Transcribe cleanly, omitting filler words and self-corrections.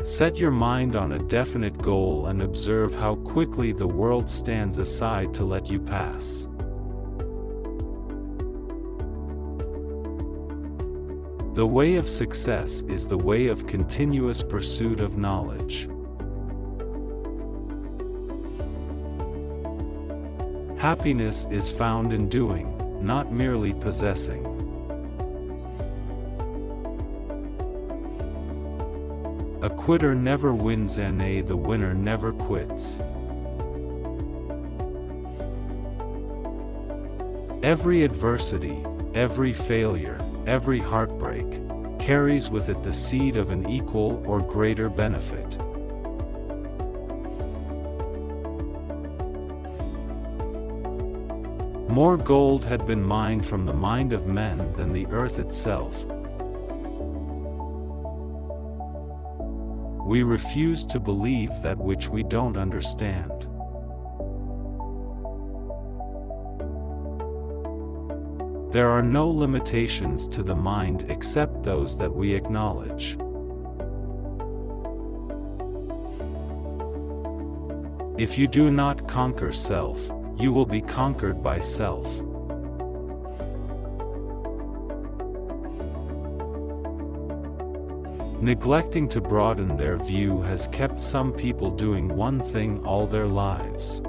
Set your mind on a definite goal and observe how quickly the world stands aside to let you pass. The way of success is the way of continuous pursuit of knowledge. Happiness is found in doing, not merely possessing. A quitter never wins, and the winner never quits. Every adversity, every failure, every heartbreak, carries with it the seed of an equal or greater benefit. More gold had been mined from the mind of men than the earth itself. We refuse to believe that which we don't understand. There are no limitations to the mind except those that we acknowledge. If you do not conquer self, you will be conquered by self. Neglecting to broaden their view has kept some people doing one thing all their lives.